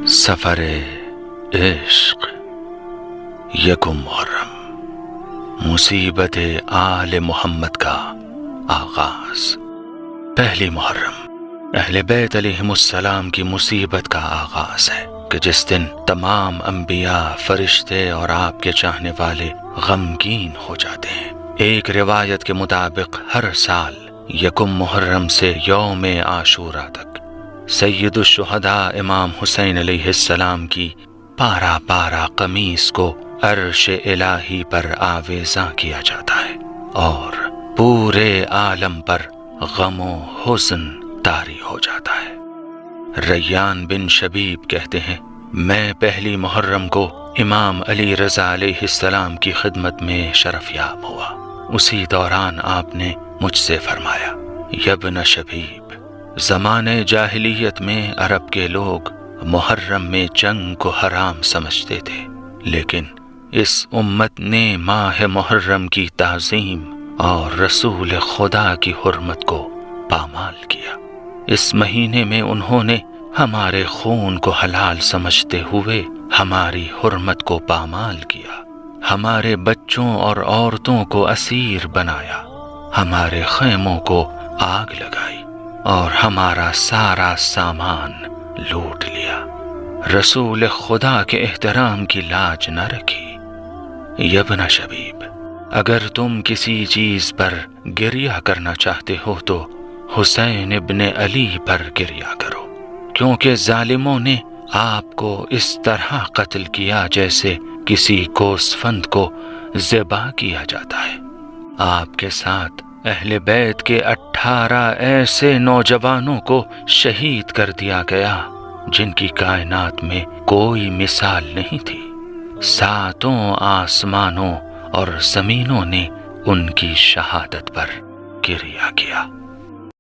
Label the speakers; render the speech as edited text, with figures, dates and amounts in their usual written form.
Speaker 1: سفر عشق یکم محرم، مصیبت آل محمد کا آغاز۔ پہلی محرم اہل بیت علیہم السلام کی مصیبت کا آغاز ہے کہ جس دن تمام انبیاء، فرشتے اور آپ کے چاہنے والے غمگین ہو جاتے ہیں۔ ایک روایت کے مطابق ہر سال یکم محرم سے یوم عاشوراء تک سید الشہداء امام حسین علیہ السلام کی پارا پارا قمیص کو عرش الہی پر آویزاں کیا جاتا ہے اور پورے عالم پر غم و حزن طاری ہو جاتا ہے۔ ریان بن شبیب کہتے ہیں، میں پہلی محرم کو امام علی رضا علیہ السلام کی خدمت میں شرف یاب ہوا۔ اسی دوران آپ نے مجھ سے فرمایا، یبن شبیب، زمانے جاہلیت میں عرب کے لوگ محرم میں جنگ کو حرام سمجھتے تھے، لیکن اس امت نے ماہ محرم کی تعظیم اور رسول خدا کی حرمت کو پامال کیا۔ اس مہینے میں انہوں نے ہمارے خون کو حلال سمجھتے ہوئے ہماری حرمت کو پامال کیا، ہمارے بچوں اور عورتوں کو اسیر بنایا، ہمارے خیموں کو آگ لگائی اور ہمارا سارا سامان لوٹ لیا۔ رسول خدا کے احترام کی لاج نہ رکھی۔ یبن شبیب، اگر تم کسی چیز پر گریہ کرنا چاہتے ہو تو حسین ابن علی پر گریہ کرو، کیونکہ ظالموں نے آپ کو اس طرح قتل کیا جیسے کسی گوسفند کو ذبح کیا جاتا ہے۔ آپ کے ساتھ اہل بیت کے 18 ایسے نوجوانوں کو شہید کر دیا گیا جن کی کائنات میں کوئی مثال نہیں تھی۔ 7 آسمانوں اور زمینوں نے ان کی شہادت پر گریہ کیا۔